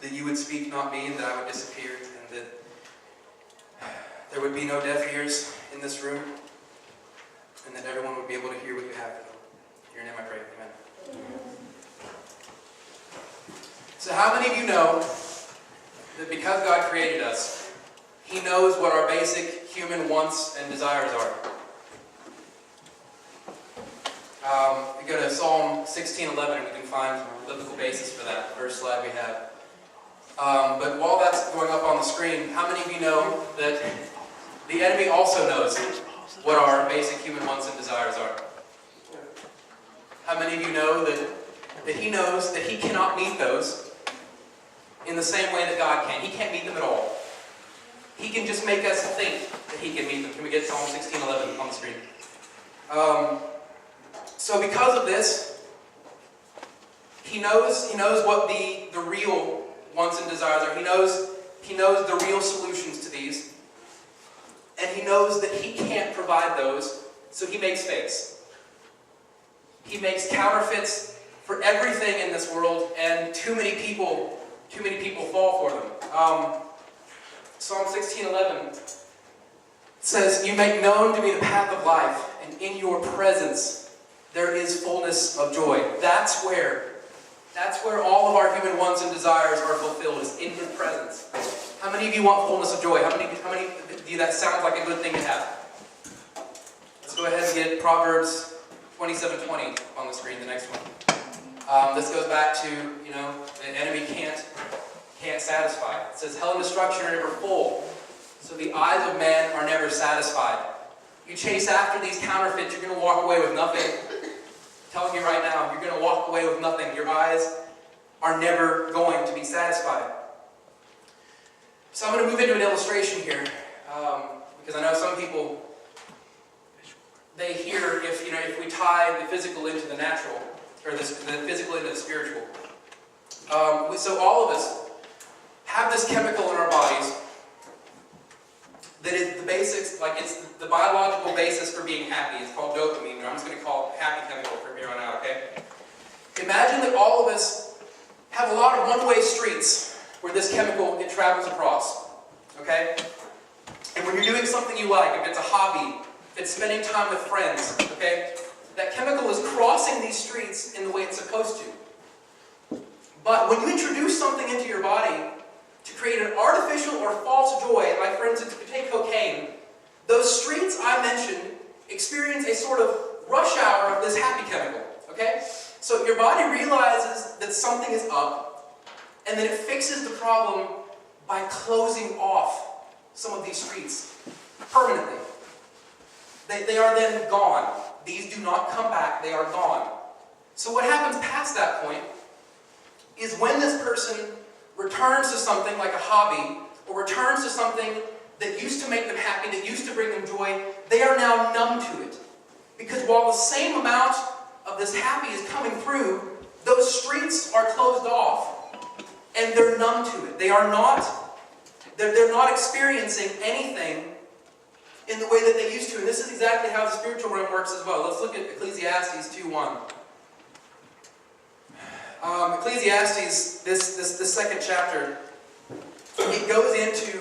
that you would speak, not me, and that I would disappear, and that there would be no deaf ears in this room, and that everyone would be able to hear what you have for them. In your name I pray, amen. So how many of you know that because God created us, He knows what our basic human wants and desires are? We go to Psalm 16:11 and we can find a biblical basis for that, the first slide we have. But while that's going up on the screen, how many of you know that the enemy also knows what our basic human wants and desires are? How many of you know that he knows that he cannot meet those in the same way that God can? He can't meet them at all. He can just make us think that he can meet them. Can we get Psalm 16:11 on the screen? So because of this, he knows what the real wants and desires are. He knows the real solutions to these. And he knows that he can't provide those, so he makes fakes. He makes counterfeits for everything in this world, and too many people fall for them. Psalm 16:11 says, "You make known to me the path of life, and in your presence there is fullness of joy." That's where all of our human wants and desires are fulfilled, is in His presence. How many of you want fullness of joy? How many of you that sounds like a good thing to have? Let's go ahead and get Proverbs 27:20 on the screen, the next one. This goes back to, the enemy can't satisfy. It says, "Hell and destruction are never full, so the eyes of man are never satisfied." You chase after these counterfeits, you're going to walk away with nothing. I'm telling you right now, you're going to walk away with nothing. Your eyes are never going to be satisfied. So I'm going to move into an illustration here, because I know some people, they hear if we tie the physical into the natural, or the physical into the spiritual. So all of us have this chemical in our bodies that is the basics, like it's the biological basis for being happy. It's called dopamine, or I'm just going to call it happy chemical from here on out, okay? Imagine that all of us have a lot of one-way streets where this chemical, it travels across, okay? And when you're doing something you like, if it's a hobby, if it's spending time with friends, okay? That chemical is crossing these streets in the way it's supposed to. But when you introduce something into your body to create an artificial or false joy, like for instance, if you take cocaine, those streets I mentioned experience a sort of rush hour of this happy chemical, okay? So your body realizes that something is up, and then it fixes the problem by closing off some of these streets permanently. They are then gone. These do not come back, they are gone. So what happens past that point is when this person returns to something like a hobby, or returns to something that used to make them happy, that used to bring them joy, they are now numb to it. Because while the same amount of this happy is coming through, those streets are closed off, and they're numb to it. They're not experiencing anything in the way that they used to. And this is exactly how the spiritual realm works as well. Let's look at Ecclesiastes 2:1. Ecclesiastes, this second chapter, it goes into,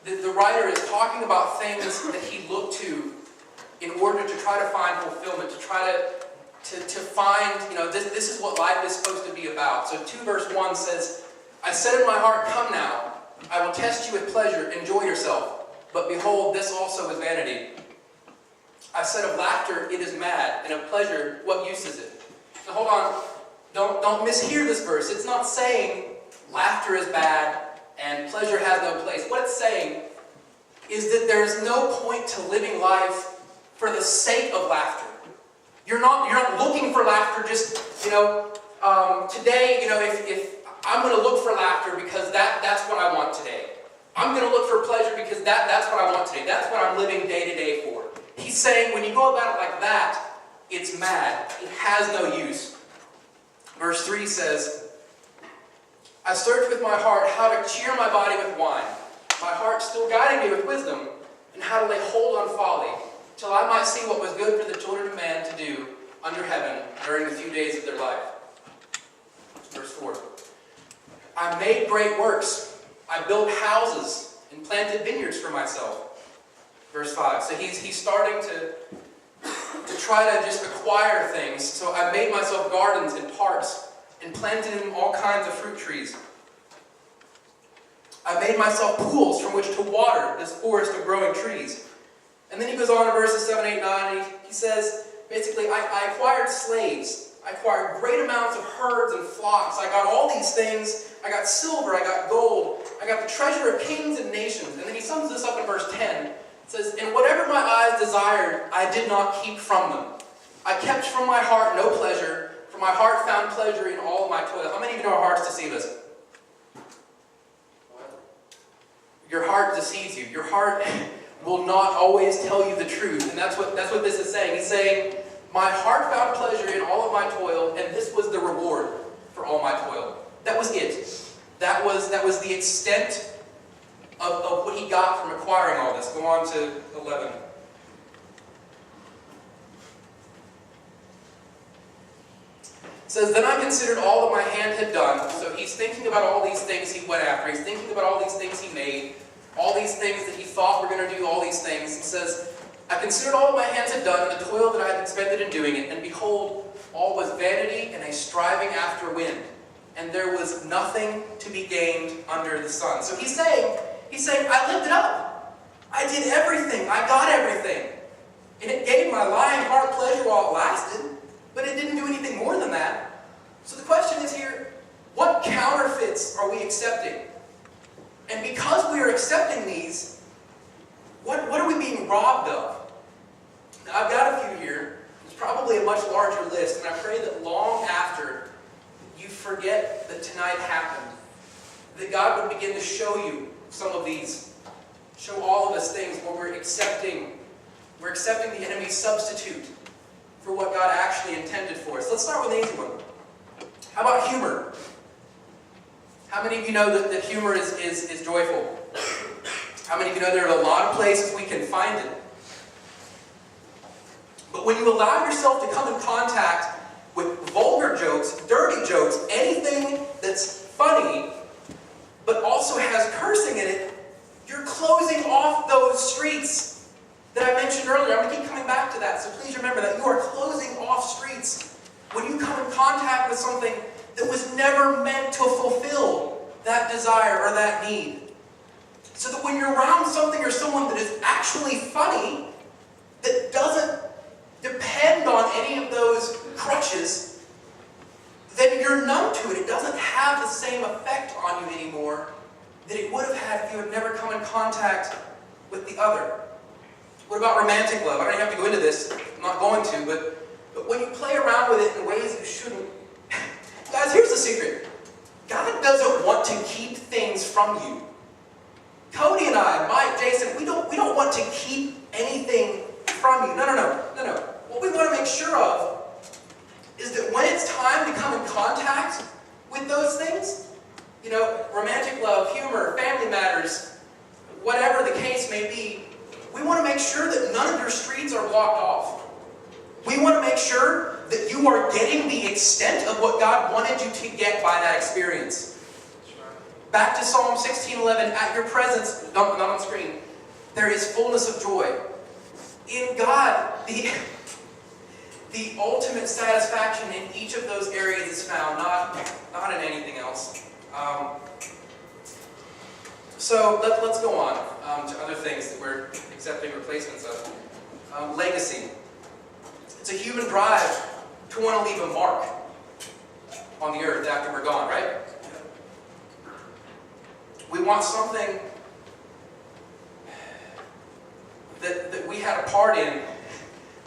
the writer is talking about things that he looked to in order to try to find fulfillment, to try to find, this is what life is supposed to be about. So 2 verse 1 says, "I said in my heart, come now, I will test you with pleasure, enjoy yourself. But behold, this also is vanity. I said of laughter, it is mad, and of pleasure, what use is it?" Now hold on, don't mishear this verse. It's not saying laughter is bad and pleasure has no place. What it's saying is that there's no point to living life for the sake of laughter. You're not looking for laughter just, today, if I'm going to look for laughter because that's what I want today. I'm going to look for pleasure because that's what I want today. That's what I'm living day to day for. He's saying when you go about it like that, it's mad. It has no use. Verse 3 says, "I searched with my heart how to cheer my body with wine, my heart still guiding me with wisdom, and how to lay hold on folly, till I might see what was good for the children of man to do under heaven during the few days of their life." Verse 4. I made great works. I built houses and planted vineyards for myself. Verse 5. So he's starting to try to just acquire things. So I made myself gardens and parks and planted in them all kinds of fruit trees. I made myself pools from which to water this forest of growing trees. And then he goes on in verses 7, 8, 9, and he says, basically, I acquired slaves. I acquired great amounts of herds and flocks. I got all these things. I got silver. I got gold. I got the treasure of kings and nations. And then he sums this up in verse 10. It says, and whatever my eyes desired, I did not keep from them. I kept from my heart no pleasure, for my heart found pleasure in all of my toil. How many of you know our hearts deceive us? Your heart deceives you. Your heart will not always tell you the truth. And that's what this is saying. He's saying, my heart found pleasure in all of my toil, and this was the reward for all my toil. That was it. That was the extent of what he got from acquiring all this. Go on to 11. It says, then I considered all that my hand had done. So he's thinking about all these things he went after. He's thinking about all these things he made. All these things that he thought were going to do, all these things. He says, I considered all that my hands had done and the toil that I had expended in doing it. And behold, all was vanity and a striving after wind. And there was nothing to be gained under the sun. So he's saying, I lived it up. I did everything. I got everything. And it gave my lying heart pleasure while it lasted. But it didn't do anything more than that. So the question is here, what counterfeits are we accepting? And because we are accepting these, what are we being robbed of? Now, I've got a few here. There's probably a much larger list. And I pray that long after you forget that tonight happened, that God would begin to show you some of these. Show all of us things where we're accepting the enemy's substitute for what God actually intended for us. Let's start with an easy one. How about humor? How many of you know that humor is joyful? How many of you know there are a lot of places we can find it? But when you allow yourself to come in contact with vulgar jokes, dirty jokes, anything that's funny, but also has cursing in it, you're closing off those streets that I mentioned earlier. I'm going to keep coming back to that, so please remember that you are closing off streets when you come in contact with something that was never meant to fulfill that desire or that need. So that when you're around something or someone that is actually funny, that doesn't depend on any of those crutches, then you're numb to it. It doesn't have the same effect on you anymore that it would have had if you had never come in contact with the other. What about romantic love? I don't even have to go into this. I'm not going to, but when you play around with it in ways you shouldn't. Guys, here's the secret. God doesn't want to keep things from you. Cody and I, Mike, Jason, we don't want to keep anything from you. No. What we want to make sure of is that when it's time to come in contact with those things, romantic love, humor, family matters, whatever the case may be, we want to make sure that none of your streets are blocked off. We want to make sure that you are getting the extent of what God wanted you to get by that experience. Back to Psalm 16:11, at your presence, not on screen, there is fullness of joy. In God, the ultimate satisfaction in each of those areas is found, not in anything else. So let's go on to other things that we're accepting replacements of. Legacy. It's a human drive to want to leave a mark on the earth after we're gone, right? We want something that we had a part in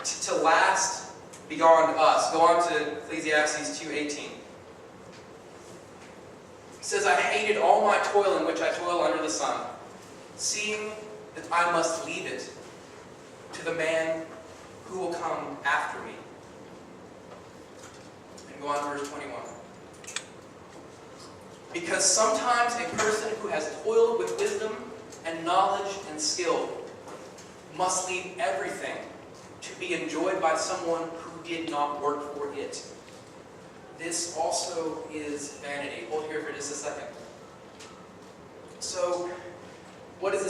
to last beyond us. Go on to Ecclesiastes 2:18. It says, I hated all my toil in which I toil under the sun, seeing that I must leave it to the man who will come after me. And go on to verse 21. Because sometimes a person who has toiled with wisdom and knowledge and skill must leave everything to be enjoyed by someone who did not work for it. This also is vanity. Hold here for just a second.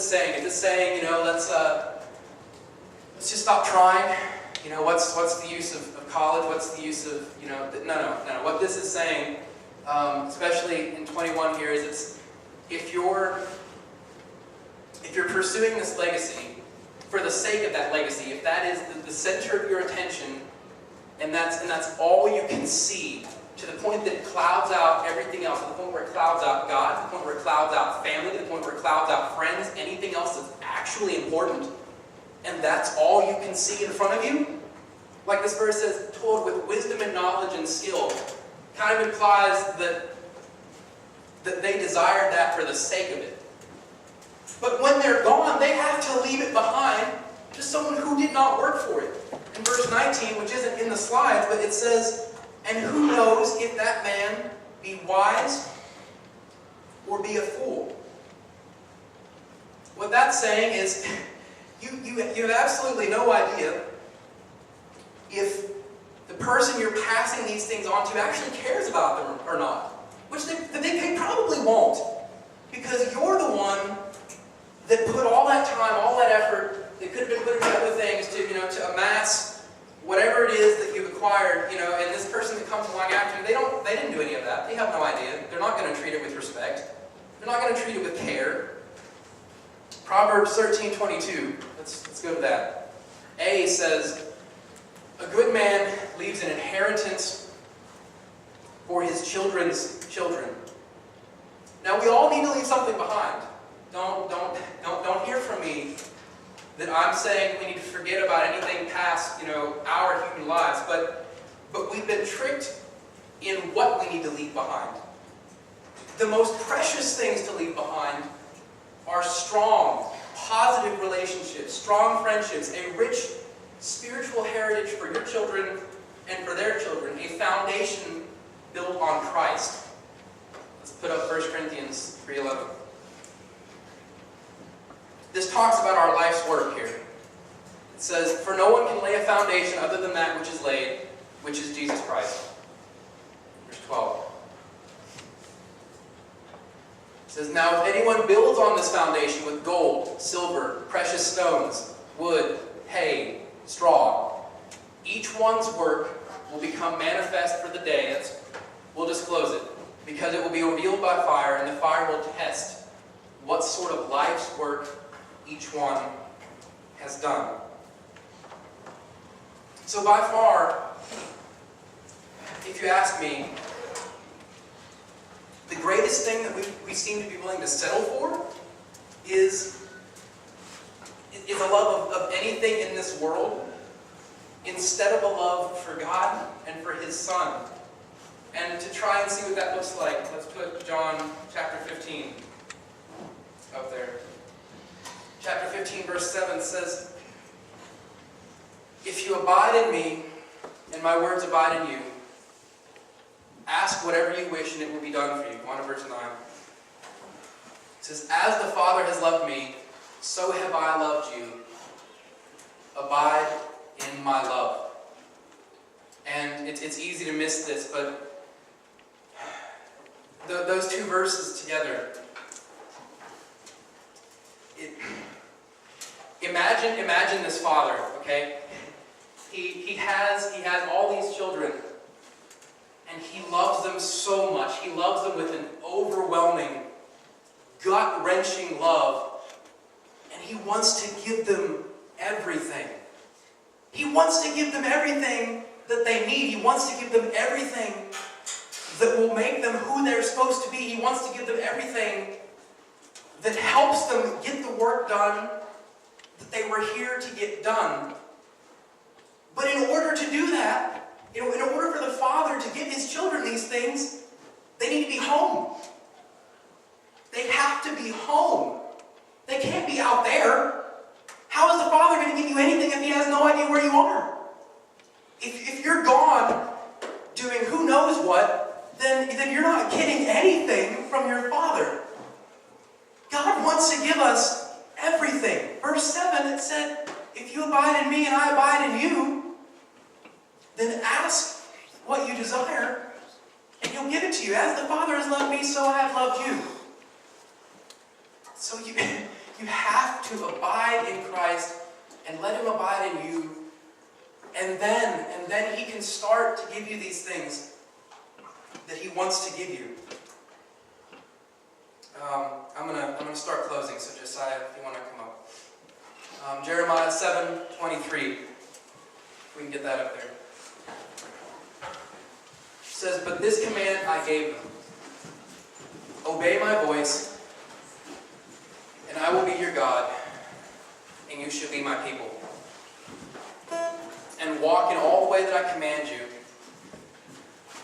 this saying? Is this saying, let's just stop trying? What's the use of college? What's the use of, no. What this is saying, especially in 21 here, is if you're pursuing this legacy for the sake of that legacy, if that is the center of your attention, and that's all you can see, to the point that it clouds out everything else, to the point where it clouds out God, to the point where it clouds out family, to the point where it clouds out friends, anything else that's actually important, and that's all you can see in front of you, like this verse says, told with wisdom and knowledge and skill, kind of implies that they desired that for the sake of it. But when they're gone, they have to leave it behind to someone who did not work for it. In verse 19, which isn't in the slides, but it says, and who knows if that man be wise or be a fool? What that's saying is, you have absolutely no idea if the person you're passing these things on to actually cares about them or not. Which they probably won't. Because you're the one that put all that time, all that effort, that could have been put into other things to amass whatever it is that you've acquired, and this person that comes along after you, they didn't do any of that. They have no idea. They're not going to treat it with respect. They're not going to treat it with care. Proverbs 13:22. Let's go to that. A says, a good man leaves an inheritance for his children's children. Now we all need to leave something behind. Don't hear from me that I'm saying we need to forget about anything past, our human lives. But we've been tricked in what we need to leave behind. The most precious things to leave behind are strong, positive relationships, strong friendships, a rich spiritual heritage for your children and for their children, a foundation built on Christ. Let's put up 1 Corinthians 3:11. This talks about our life's work here. It says, for no one can lay a foundation other than that which is laid, which is Jesus Christ. Verse 12. It says, now if anyone builds on this foundation with gold, silver, precious stones, wood, hay, straw, each one's work will become manifest for the day. We'll disclose it, because it will be revealed by fire, and the fire will test what sort of life's work each one has done. So by far, if you ask me, the greatest thing that we seem to be willing to settle for is a love of anything in this world instead of a love for God and for His Son. And to try and see what that looks like, let's put John chapter 15 up there. Chapter 15, verse 7 says, if you abide in me, and my words abide in you, ask whatever you wish, and it will be done for you. Go on to verse 9. It says, as the Father has loved me, so have I loved you. Abide in my love. And it's easy to miss this, but those two verses together, imagine this father, okay? He has all these children, and he loves them so much. He loves them with an overwhelming, gut-wrenching love, and he wants to give them everything. He wants to give them everything that they need. He wants to give them everything that will make them who they're supposed to be. He wants to give them everything that helps them get the work done that they were here to get done. But in order to do that, in order for the Father to give His children these things, they need to be home. They have to be home. They can't be out there. How is the Father going to give you anything if He has no idea where you are? If you're gone doing who knows what, then you're not getting anything from your Father. God wants to give us everything. Verse 7, it said, if you abide in me and I abide in you, then ask what you desire, and He'll give it to you. As the Father has loved me, so I have loved you. So you You have to abide in Christ and let him abide in you. And then he can start to give you these things that he wants to give you. I'm gonna start closing, so Josiah, if you want to come up. Jeremiah 7:23. If we can get that up there. It says, "But this command I gave them. Obey my voice, and I will be your God, and you shall be my people. And walk in all the way that I command you,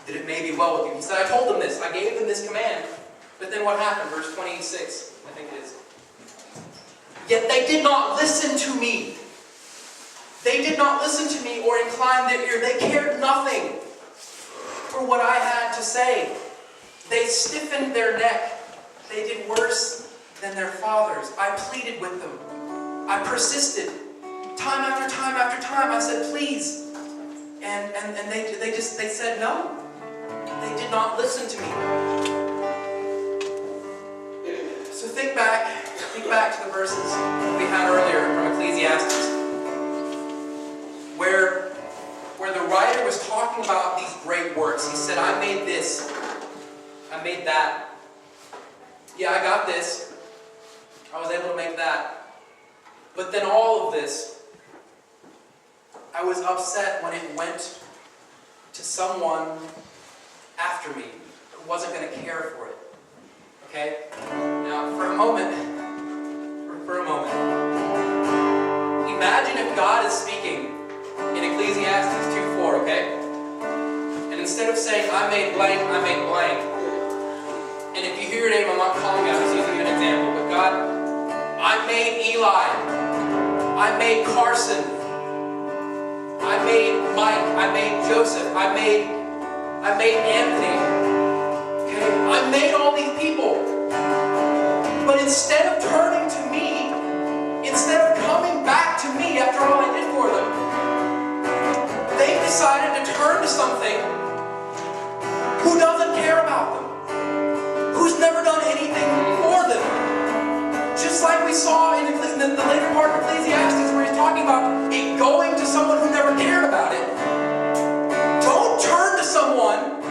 that it may be well with you." He said, I told them this. I gave them this command. But then what happened? Verse 26, I think it is. "Yet they did not listen to me." They did not listen to me or incline their ear. They cared nothing for what I had to say. They stiffened their neck. They did worse than their fathers. I pleaded with them. I persisted. Time after time after time, I said, please. And they said no. They did not listen to me. So think back to the verses we had earlier from Ecclesiastes, where the writer was talking about these great works. He said, I made this. I made that. Yeah, I got this. I was able to make that. But then all of this, I was upset when it went to someone after me who wasn't going to care for it. Okay? Now, for a moment, imagine if God is speaking in Ecclesiastes 2:4, okay? And instead of saying, I made blank, I made blank. And if you hear your name, I'm not calling out, I'm just using an example. But God, I made Eli. I made Carson. I made Mike. I made Joseph. I made Anthony. Okay? I made all these people. But instead of turning to me, instead of coming back to me after all I did for them, they decided to turn to something who doesn't care about them, who's never done anything for them. Just like we saw in the later part of Ecclesiastes, where he's talking about it going to someone who never cared about it. Don't turn to someone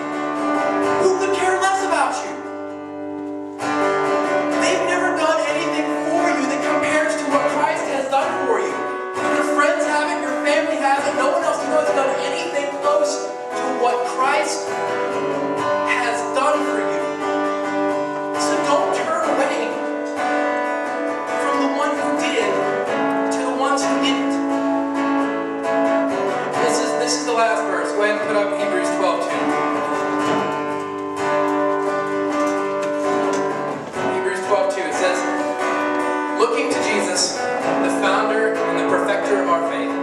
who could care less about you. They've never done anything for you that compares to what Christ has done for you. Your friends have it, your family has it, no one else you know has done anything close to what Christ has done for you. So don't turn away from the one who did to the ones who didn't. This is the last verse. Go ahead and put up Hebrews 12:2. Hebrews 12:2. It says, looking to Jesus, the founder and the perfecter of our faith,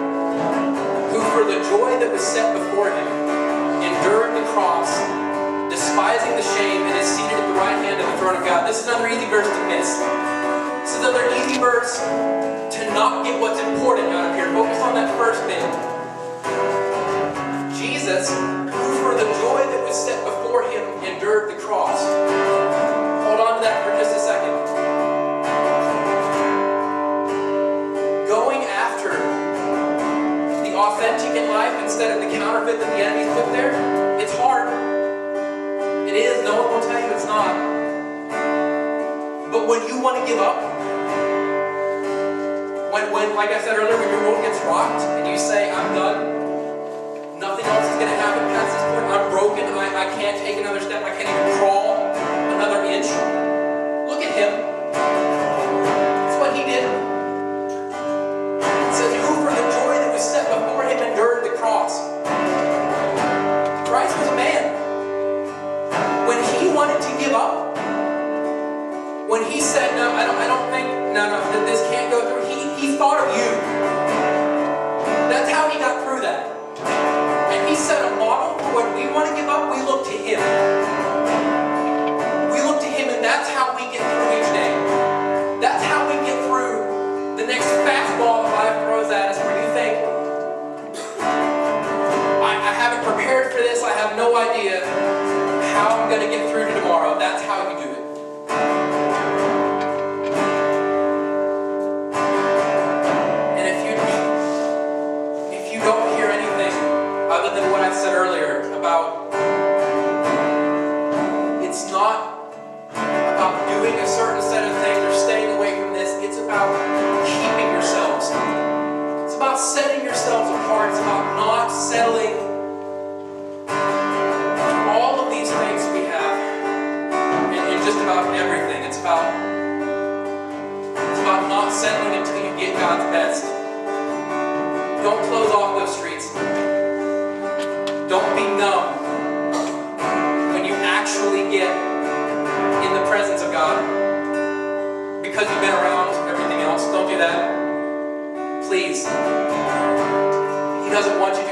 who for the joy that was set before him endured the cross, despising the shame, and is seated at the right hand of the throne of God. This is another easy verse to miss. This is another easy verse to not get what's important out of here. Focus on that first bit. Jesus, who for the joy that was set before him endured the cross. Hold on to that for just a second. Going after the authentic in life instead of the counterfeit that the enemy's put there, it's hard. It is. No one will tell you it's not. But when you want to give up, when like I said earlier, when your world gets rocked and you say, I'm done, nothing else is going to happen past this point, I'm broken, I can't take another step, I can't even crawl another inch. Look at him. That's what he did. It says, who for the joy that was set before him endured the cross. Christ was a man. When he wanted to give up, when he said, no, I don't think, that this can't go through, he thought of you. That's how he got through that. And he set a model for when we want to give up, we look to him. We look to him, and that's how we get through each day. That's how we get through the next fastball that life throws at us, where you think, I haven't prepared for this, I have no idea how I'm going to get through to tomorrow. That's how you do it. not about doing a certain set of things or staying away from this. It's about keeping yourselves. It's about setting yourselves apart. It's about not settling all of these things we have in just about everything. It's about not settling until you get God's best. Don't close off those streets. Don't be numb when you actually get in the presence of God because you've been around everything else. Don't do that. Please. He doesn't want you to